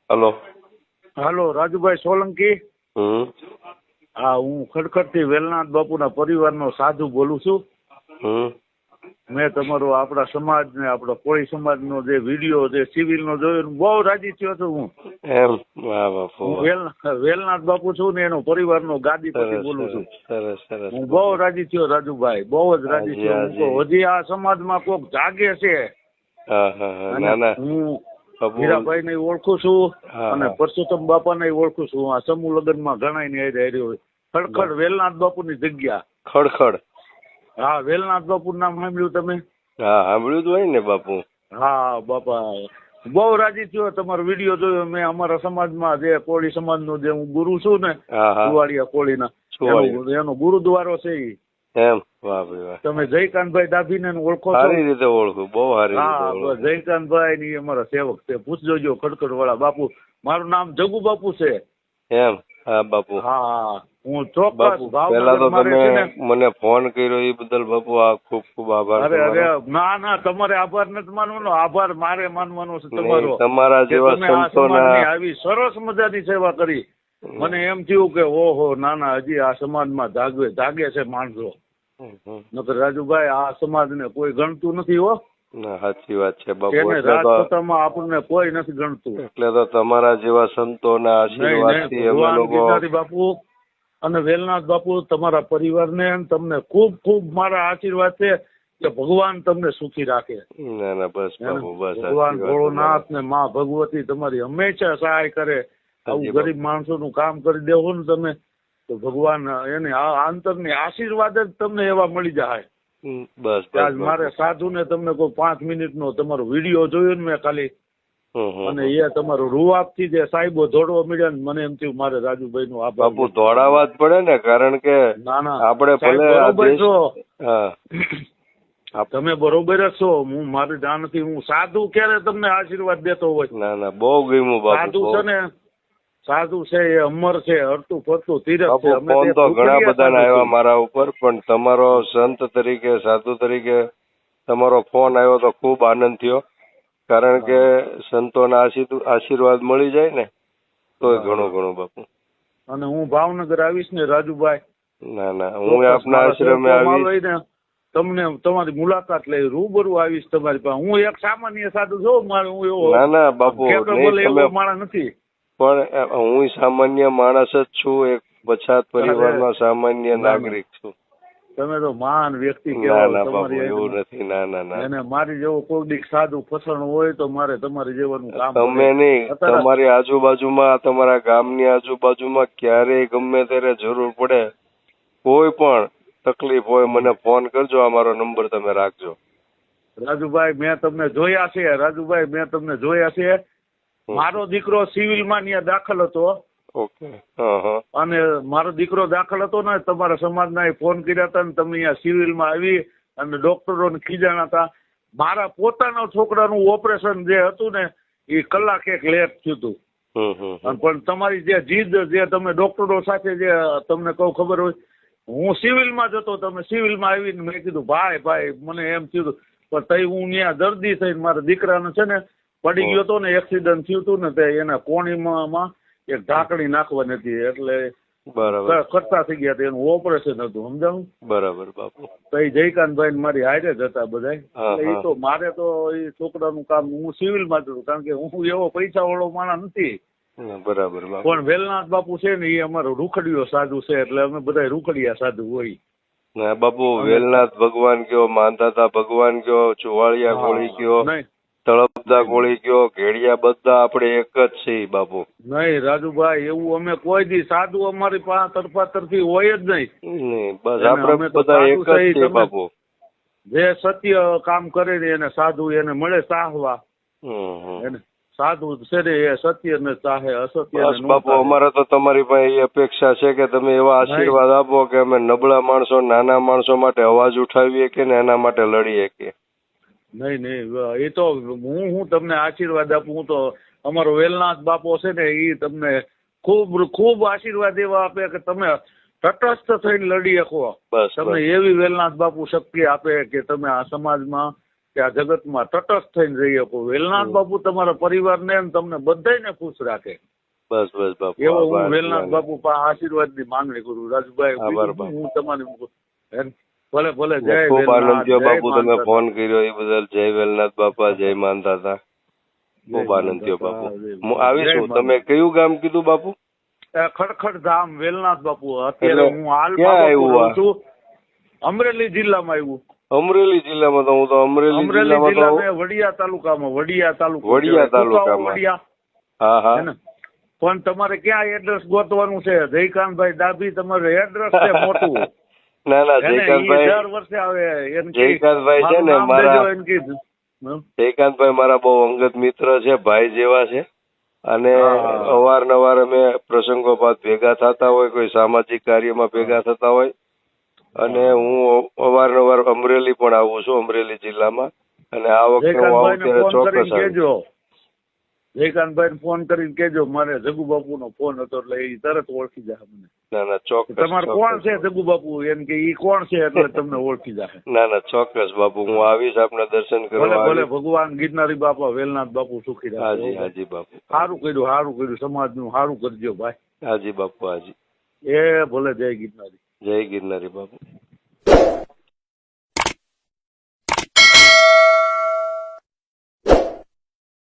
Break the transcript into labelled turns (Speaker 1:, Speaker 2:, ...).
Speaker 1: Hello.
Speaker 2: હાલો રાજુભાઈ સોલંકી.
Speaker 1: હમ.
Speaker 2: હા, હું ખડખડથી વેલનાથ બાપુના પરિવારનો સાધુ બોલું છું.
Speaker 1: હમ.
Speaker 2: મેં તમારો આપણા સમાજ ને આપણા કોળી સમાજનો જે વિડીયો જે સિવિલનો જોયો બહુ રાજી થયો છું હું.
Speaker 1: એમ. વાહ બાપુ.
Speaker 2: હું વેલનાથ બાપુ છું ને એનો પરિવારનો ગાદીપતિ બોલું છું.
Speaker 1: સરસ સરસ.
Speaker 2: હું બહુ રાજી થયો રાજુભાઈ, બહુ જ રાજી થયો. હું તો હજી આ સમાજમાં કોક જાગે છે.
Speaker 1: હા હા હા. ના ના.
Speaker 2: હું હીરાભાઈ ને ઓળખું છું અને પરસોત્તમ બાપા ને ઓળખું છું. આ સમૂહ લગ્ન માં ઘણા ને હાર્યો ખડખડ વેલનાથ બાપુ ની જગ્યા.
Speaker 1: ખડખડ.
Speaker 2: હા, વેલનાથ બાપુ નામ સાંભળ્યું તમે?
Speaker 1: હા, સાંભળ્યું જ હોય ને બાપુ.
Speaker 2: હા બાપા, બહુ રાજી થયો તમારો વિડીયો જોયો મેં. અમારા સમાજમાં જે કોળી સમાજનો જે હું ગુરુ છું ને, સુવાડિયા કોળીના, એનો ગુરુદ્વારો છે ઈ.
Speaker 1: એમ. વાહ ભાઈ વાહ.
Speaker 2: તમે જયકાંતભાઈ ડાભીને ઓળખો છો?
Speaker 1: સારી રીતે ઓળખું, બહુ સારી રીતે.
Speaker 2: હા, જયકાંતભાઈ ની અમારા સેવક છે. પૂછજો ખડખડ વાળા બાપુ. મારું નામ જગુ બાપુ છે.
Speaker 1: એમ. હા બાપુ.
Speaker 2: હા, હું ચોક્કસ
Speaker 1: પેલા તો તમે મને ફોન કર્યો એ બદલ બાપુ આ ખૂબ ખૂબ આભાર.
Speaker 2: અરે ના ના, તમારે આભાર નથી માનવાનો, આભાર મારે માનવાનો છે તમારો.
Speaker 1: તમારા જેવા સંતોના
Speaker 2: આવી સરસ મજાની સેવા કરી. મને એમ થયું કે ઓહો, ના ના, હજી આ સમાજમાં જાગે છે માણસો. નકર રાજુભાઈ આ સમાજ ને કોઈ ગણતું નથી હો.
Speaker 1: સાચી વાત છે બાપુ.
Speaker 2: એને રાજપોતામાં આપણને કોઈ નથી ગણતું.
Speaker 1: એટલે તો તમારા જેવા સંતોના આશીર્વાદથી અમે લોકો
Speaker 2: બાપુ અને વેલનાથ બાપુ તમારા પરિવારને તમને ખૂબ ખૂબ મારા આશીર્વાદ છે કે ભગવાન તમને સુખી રાખે.
Speaker 1: ના ના, બસ બાપુ બસ.
Speaker 2: ભગવાન ભોળોનાથ ને માં ભગવતી તમારી હંમેશા સહાય કરે. આવું ગરીબ માણસોનું કામ કરી દેવો ને તમે તો ભગવાન એને આંતરની આશીર્વાદ જ તમને એવા મળી જાય.
Speaker 1: બસ
Speaker 2: આજ મારે સાધુ ને તમને કોઈ 5 મિનિટનો તમારો વિડીયો જોયો ને મેં ખાલી, અને એ તમારો રૂઆબથી જે સાહેબો દોડવા મળ્યા ને મને એમ થયું મારે રાજુભાઈ નું આભાર.
Speaker 1: બાપુ દોડાવા જ પડે ને, કારણ કે આપણે
Speaker 2: બરોબર છો, તમે બરોબર જ છો. હું મારી જાણથી હું સાધુ ક્યારે તમને આશીર્વાદ દેતો હોય.
Speaker 1: ના ના, બહુ ગમ્યું બાપુ.
Speaker 2: સાધુ છે ને, સાધુ છે એ અમર છે, હરતું ફરતું તીરથ છે.
Speaker 1: ફોન તો ઘણા બધા આવ્યા મારા ઉપર, પણ તમારો સંત તરીકે સાધુ તરીકે તમારો ફોન આવ્યો તો ખૂબ આનંદ થયો. કારણ કે સંતોના આશીર્વાદ મળી જાય ને તો ઘણું ઘણું બાપુ.
Speaker 2: અને હું ભાવનગર આવીશ ને રાજુભાઈ. ના
Speaker 1: ના, હું આપના આશ્રમે આવીશ
Speaker 2: ને તમને તમારી મુલાકાત લઈ રૂબરૂ આવીશ તમારી પાસે. હું એક સામાન્ય સાધુ છું, મારે હું એવો
Speaker 1: ના ના બાપુ
Speaker 2: એવો માણસ નથી.
Speaker 1: પણ હું સામાન્ય માણસ જ છું, એક પછાત પરિવારનો સામાન્ય નાગરિક છું.
Speaker 2: તમે તો મહાન વ્યક્તિ
Speaker 1: કહેવાય. એવું નથી. ના ના ના,
Speaker 2: અને મારી જેવો કોઈ દીક સાધુ ફસણ હોય તો મારે તમારી જેવાનું કામ.
Speaker 1: તમે નહીં, તમારી આજુબાજુમાં, તમારા ગામની આજુબાજુમાં ક્યારેય ગમે ત્યારે જરૂર પડે, કોઈ પણ તકલીફ હોય, મને ફોન કરજો. આ મારો નંબર તમે રાખજો.
Speaker 2: રાજુભાઈ મેં તમને જોયા છે, રાજુભાઈ મેં તમને જોયા છે. મારો દીકરો સિવિલમાં ત્યાં દાખલ હતો.
Speaker 1: ઓકે.
Speaker 2: અને મારો દીકરો દાખલ હતો ને, તમારા સમાજના ફોન કર્યા હતા ને તમે અહીંયા સિવિલમાં આવી અને ડોક્ટરોને ખીજાણા હતા. મારા પોતાના છોકરાનું ઓપરેશન જે હતું ને એ કલાક એક લેટ થયું હતું. પણ તમારી જે જીદ, જે તમે ડોક્ટરો સાથે જે તમને કહું ખબર હોય, હું સિવિલમાં જતો, તમે સિવિલમાં આવીને મેં કીધું ભાઈ ભાઈ મને એમ થયું પણ તઈ હું ત્યાં દર્દી થઈને મારા દીકરાને છે ને પડી ગયો હતો ને, એક્સિડન્ટ થયું હતું ને, તે એના કોણીમાં એક ઢાંકણી નાખવાની હતી એટલે કરતા થઈ ગયા હતા. એનું ઓપરેશન હતું, સમજાવું?
Speaker 1: બરાબર બાપુ.
Speaker 2: તો એ જયકાંતભાઈ મારી હારે જ હતા બધા. એ તો મારે તો એ છોકરાનું કામ, હું સિવિલમાં જ હતું, કારણ કે હું એવો પૈસા વાળો માણસ નથી.
Speaker 1: બરાબર.
Speaker 2: પણ વેલનાથ બાપુ છે ને એ અમારો રૂખડીયો સાધુ છે, એટલે અમે બધા રૂખડિયા સાધુ હોય.
Speaker 1: ના બાપુ, વેલનાથ ભગવાન કયો, માંધાતા ભગવાન કયો, ચુવાળિયા કોળી કયો, તળપદા કોળી કયો, ઘેડિયા, બધા આપણે એક જ છે બાપુ. નહીં
Speaker 2: રાજુભાઈ, એવું અમે કોઈ દી સાધુ અમારી પાસે તરફી હોય જ નહીં.
Speaker 1: બસ આપણે બધા એક જ છે બાપુ.
Speaker 2: જે સત્ય કામ કરે ને એને સાધુ એને મળે ચાહવા. સાધુ છે ને એ સત્ય ને ચાહે, અસત્ય
Speaker 1: બાપુ. અમારે તો તમારી પાસે એ અપેક્ષા છે કે તમે એવા આશીર્વાદ આપો કે અમે નબળા માણસો, નાના માણસો માટે અવાજ ઉઠાવીએ કે ને એના માટે લડીએ કે.
Speaker 2: નહીં નહીં, એ તો હું તમને આશીર્વાદ આપું. હું તો અમારો વેલનાથ બાપો છે ને એ તમને ખૂબ ખૂબ આશીર્વાદ એવા આપે કે તમે તટસ્થ થઈને લડી શકો. તમને એવી વેલનાથ બાપુ શક્તિ આપે કે તમે આ સમાજમાં કે આ જગતમાં તટસ્થ થઈને રહી શકો. વેલનાથ બાપુ તમારા પરિવારને અને તમને બધાયને ખુશ રાખે.
Speaker 1: બસ બસ બાપુ,
Speaker 2: એવો હું
Speaker 1: આભાર.
Speaker 2: વેલનાથ બાપુ પાસે આશીર્વાદની માંગણી કરું. રાજુભાઈ,
Speaker 1: આભાર
Speaker 2: બીજું
Speaker 1: બાપુ.
Speaker 2: હું તમારી ભલે ભલે. જય
Speaker 1: ખૂબ આનંદ
Speaker 2: વેલનાથ,
Speaker 1: થયો
Speaker 2: જય
Speaker 1: બાપુ, તમે
Speaker 2: માનતા.
Speaker 1: ફોન કર્યો એ બદલ. જય વેલનાથ બાપા, જય માનતા હતા. ખૂબ આનંદ થયો બાપુ. હું આવીશું. તમે કયું ગામ કીધું બાપુ?
Speaker 2: ખડખડ ધામ વેલનાથ બાપુ. અત્યારે
Speaker 1: એટલે
Speaker 2: હું હાલ
Speaker 1: ક્યાં
Speaker 2: બાપુ
Speaker 1: આવ્યું
Speaker 2: રહું
Speaker 1: આ?
Speaker 2: છું અમરેલી જિલ્લામાં આવ્યું.
Speaker 1: અમરેલી જિલ્લામાં? તો હું તો અમરેલી
Speaker 2: અમરેલી
Speaker 1: જિલ્લામાં તો
Speaker 2: જિલ્લામાં વડિયા તાલુકામાં. વડિયા તાલુકો
Speaker 1: વડિયા
Speaker 2: કહેવાય.
Speaker 1: તાલુકામાં.
Speaker 2: વડિયા.
Speaker 1: હા
Speaker 2: હે
Speaker 1: હા.
Speaker 2: ને? પણ તમારે ક્યાં એડ્રેસ ગોતવાનું છે? જયકાંતભાઈ ડાભી તમારું એડ્રેસ છે મોટું.
Speaker 1: ના ના,
Speaker 2: હે ને? ઈ
Speaker 1: જયકાંતભાઈ,
Speaker 2: દર વર્ષે આવે. એને કે
Speaker 1: જયકાંતભાઈ છે
Speaker 2: મારું
Speaker 1: ને
Speaker 2: નામ
Speaker 1: મારા,
Speaker 2: દેજો, એને કીધું. હમ?
Speaker 1: જયકાંતભાઈ મારા બહુ અંગત મિત્ર છે, ભાઈ જેવા છે. અને
Speaker 2: હા.
Speaker 1: અવારનવાર અમે પ્રસંગોપાત ભેગા થતા હોય, કોઈ સામાજિક કાર્યમાં ભેગા થતા હોય. અને હું અવારનવાર અમરેલી પણ આવું છું, અમરેલી જિલ્લામાં. અને આ વખતે હું આવું
Speaker 2: જયકાંતભાઈને
Speaker 1: ત્યારે
Speaker 2: ફોન
Speaker 1: ચોક્કસ
Speaker 2: કરીને
Speaker 1: આવીશ.
Speaker 2: કેજો. જયકાંતભાઈને ફોન કરીને કેજો મારે જગુબાપુનો ફોન હતો એટલે એ તરત ઓળખી જાય મને.
Speaker 1: ના ના, ચોક્કસ.
Speaker 2: તમારે કોણ
Speaker 1: ચોક્કસ.
Speaker 2: છે જગુબાપુ? એમ કે ઈ કોણ છે એટલે તમને ઓળખી જાય.
Speaker 1: ના ના, ચોક્કસ બાપુ, હું આવીશ, આપના દર્શન
Speaker 2: ભલે
Speaker 1: કરવા
Speaker 2: ભલે.
Speaker 1: આવીશ.
Speaker 2: ભગવાન ગિરનારી બાપા વેલનાથ બાપુ સુખી
Speaker 1: હાજી
Speaker 2: રાખે.
Speaker 1: હાજી બાપુ.
Speaker 2: સારું કર્યું સમાજનું સારું કરજો ભાઈ.
Speaker 1: હાજી બાપુ, હાજી.
Speaker 2: એ ભલે. જય ગિરનારી.
Speaker 1: જય ગિરનારી બાપુ.